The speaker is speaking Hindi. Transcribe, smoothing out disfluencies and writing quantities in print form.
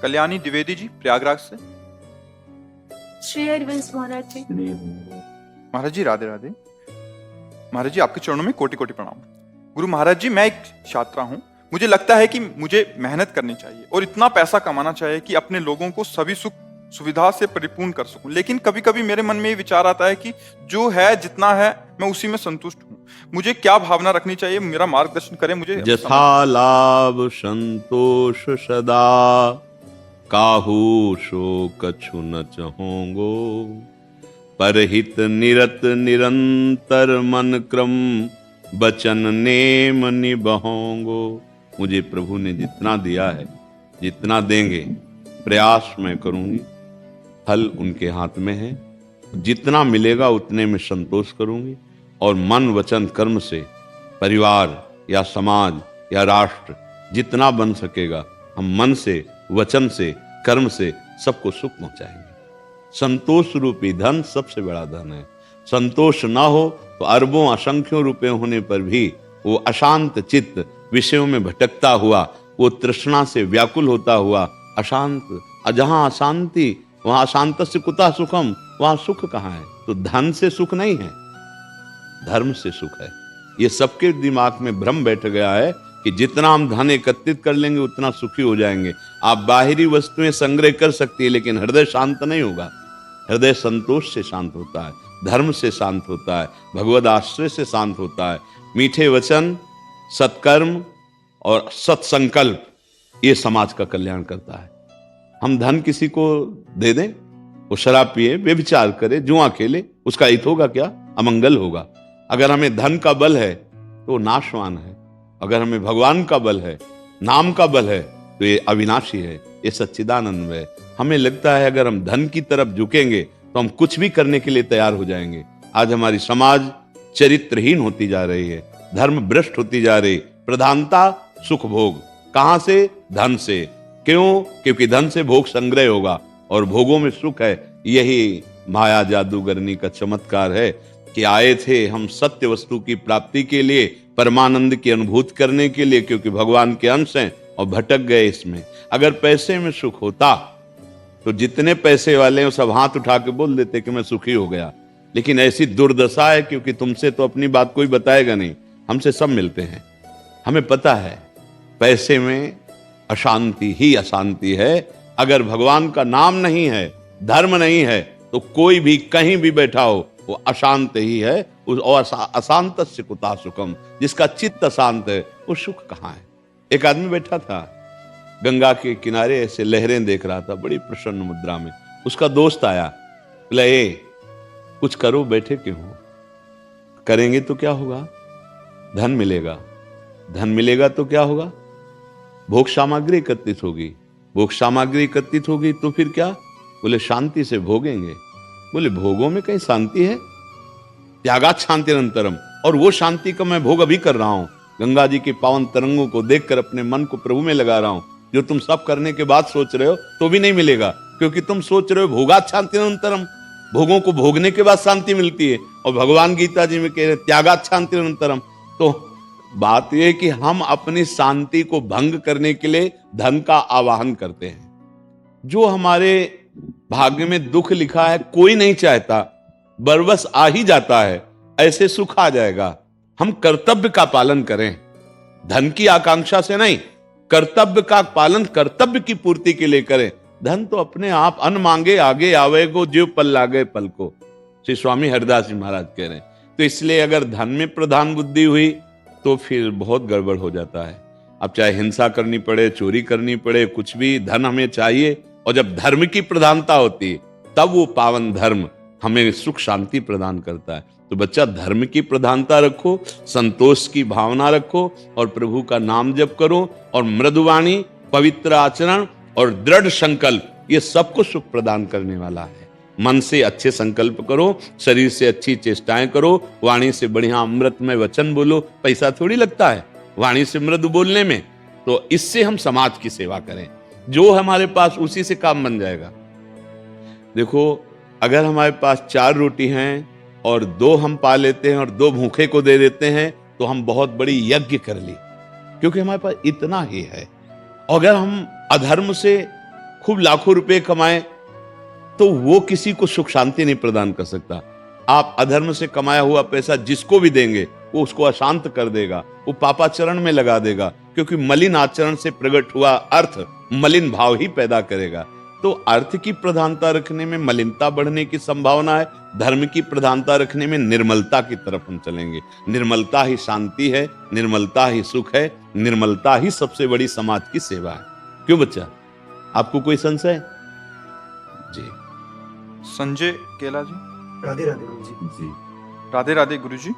कल्याणी द्विवेदी जी प्रयागराज से। श्री हरिवंश महाराज जी। महाराज जी राधे राधे। महाराज जी आपके चरणों में कोटि कोटि प्रणाम। गुरु महाराज जी, मैं एक छात्रा हूँ। मुझे लगता है कि मुझे मेहनत करनी चाहिए और इतना पैसा कमाना चाहिए कि अपने लोगों को सभी सुख सुविधा से परिपूर्ण कर सकूं। लेकिन कभी कभी मेरे मन में ये विचार आता है कि जो है जितना है मैं उसी में संतुष्ट हूँ। मुझे क्या भावना रखनी चाहिए? मेरा मार्गदर्शन करें मुझे। जथा लाभ संतोष सदा, काहू सो कछु न चहोंगो। परहित निरत निरंतर मन क्रम, बचन नेम निबहोंगो। मुझे प्रभु ने जितना दिया है, जितना देंगे, प्रयास मैं करूंगी। फल उनके हाथ में है। जितना मिलेगा उतने में संतोष करूंगी। और मन वचन कर्म से परिवार या समाज या राष्ट्र जितना बन सकेगा, हम मन से वचन से कर्म से सबको सुख पहुंचाएंगे। संतोष रूपी धन सबसे बड़ा धन है। संतोष ना हो तो अरबों असंख्यों रुपए होने पर भी वो अशांत चित्त विषयों में भटकता हुआ, वो तृष्णा से व्याकुल होता हुआ अशांत। जहां अशांति वहां अशांतस्य कुतः सुखम, वहां सुख कहाँ है? तो धन से सुख नहीं है, धर्म से सुख है। ये सबके दिमाग में भ्रम बैठ गया है कि जितना हम धन एकत्रित कर लेंगे उतना सुखी हो जाएंगे। आप बाहरी वस्तुएं संग्रह कर सकती है, लेकिन हृदय शांत नहीं होगा। हृदय संतोष से शांत होता है, धर्म से शांत होता है, भगवद आश्रय से शांत होता है। मीठे वचन, सत्कर्म और सत्संकल्प, ये समाज का कल्याण करता है। हम धन किसी को दे दें, वो शराब पिए, व्यभिचार करे, जुआ खेले, उसका हित होगा क्या? अमंगल होगा। अगर हमें धन का बल है तो नाशवान है। अगर हमें भगवान का बल है, नाम का बल है, तो ये अविनाशी है, ये सच्चिदानंद है। हमें लगता है अगर हम धन की तरफ झुकेंगे तो हम कुछ भी करने के लिए तैयार हो जाएंगे। आज हमारी समाज चरित्रहीन होती जा रही है, धर्म भ्रष्ट होती जा रही। प्रधानता सुख भोग, कहां से? धन से। क्यों? क्योंकि धन से भोग संग्रह होगा और भोगों में सुख है। यही माया जादूगरनी का चमत्कार है कि आए थे हम सत्य वस्तु की प्राप्ति के लिए, परमानंद की अनुभूति करने के लिए, क्योंकि भगवान के अंश हैं, और भटक गए इसमें। अगर पैसे में सुख होता तो जितने पैसे वाले हैं सब हाथ उठा के बोल देते कि मैं सुखी हो गया। लेकिन ऐसी दुर्दशा है, क्योंकि तुमसे तो अपनी बात कोई बताएगा नहीं, हमसे सब मिलते हैं। हमें पता है पैसे में अशांति ही अशांति है। अगर भगवान का नाम नहीं है, धर्म नहीं है, तो कोई भी कहीं भी बैठा हो वो अशांत ही है। और अशांत से कुतः सुखम, जिसका चित्त अशांत है वो सुख कहाँ है? एक आदमी बैठा था गंगा के किनारे, ऐसे लहरें देख रहा था बड़ी प्रसन्न मुद्रा में। उसका दोस्त आया, बोला ए कुछ करो, बैठे क्यों हो? करेंगे तो क्या होगा? धन मिलेगा। धन मिलेगा तो क्या होगा? भोग सामग्री एकत्रित होगी। भोग सामग्री एकत्रित होगी तो फिर क्या? बोले शांति से भोगेंगे। बोले भोगों में कहीं शांति है? त्यागात शांति निरंतरम। और वो शांति का मैं भोग अभी कर रहा हूं। गंगा जी के पावन तरंगों को देखकर अपने मन को प्रभु में लगा रहा हूं। जो तुम सब करने के बाद सोच रहे हो तो भी नहीं मिलेगा, क्योंकि तुम सोच रहे हो भोगात शांति निरंतरम, भोगों को भोगने के बाद शांति मिलती है। और भगवान गीता जी में कह रहे त्यागात शांति निरंतरम। तो बात यह है कि हम अपनी शांति को भंग करने के लिए धन का आवाहन करते हैं। जो हमारे भाग्य में दुख लिखा है कोई नहीं चाहता, बरबस आ ही जाता है, ऐसे सुख आ जाएगा। हम कर्तव्य का पालन करें, धन की आकांक्षा से नहीं। कर्तव्य का पालन कर्तव्य की पूर्ति के लिए करें। धन तो अपने आप अन मांगे आगे आवेगो, जीव पल लागे पल को, श्री स्वामी हरिदास जी महाराज कह रहे हैं। तो इसलिए अगर धन में प्रधान बुद्धि हुई तो फिर बहुत गड़बड़ हो जाता है। अब चाहे हिंसा करनी पड़े, चोरी करनी पड़े, कुछ भी, धन हमें चाहिए। और जब धर्म की प्रधानता होती है तब वो पावन धर्म हमें सुख शांति प्रदान करता है। तो बच्चा धर्म की प्रधानता रखो, संतोष की भावना रखो और प्रभु का नाम जप करो। और मृदुवाणी, पवित्र आचरण और दृढ़ संकल्प, ये सबको सुख प्रदान करने वाला है। मन से अच्छे संकल्प करो, शरीर से अच्छी चेष्टाएं करो, वाणी से बढ़िया अमृतमय वचन बोलो। पैसा थोड़ी लगता है वाणी से मृदु बोलने में। तो इससे हम समाज की सेवा करें। जो हमारे पास उसी से काम बन जाएगा। देखो, अगर हमारे पास 4 रोटी हैं और 2 हम पा लेते हैं और 2 भूखे को दे देते हैं तो हम बहुत बड़ी यज्ञ कर ली। क्योंकि हमारे पास इतना ही है। अगर हम अधर्म से खूब लाखों रुपए कमाएं तो वो किसी को सुख शांति नहीं प्रदान कर सकता। आप अधर्म से कमाया हुआ पैसा जिसको भी देंगे वो उसको अशांत कर देगा, वो पापाचरण में लगा देगा, क्योंकि मलिन आचरण से प्रकट हुआ अर्थ मलिन भाव ही पैदा करेगा। तो अर्थ की प्रधानता रखने में मलिनता बढ़ने की संभावना है, धर्म की प्रधानता रखने में निर्मलता की तरफ हम चलेंगे। निर्मलता ही शांति है, निर्मलता ही सुख है, निर्मलता ही सबसे बड़ी समाज की सेवा है। क्यों बच्चा, आपको कोई संशय? जी संजय केला जी। राधे राधे गुरु जी। जी राधे राधे गुरु जी।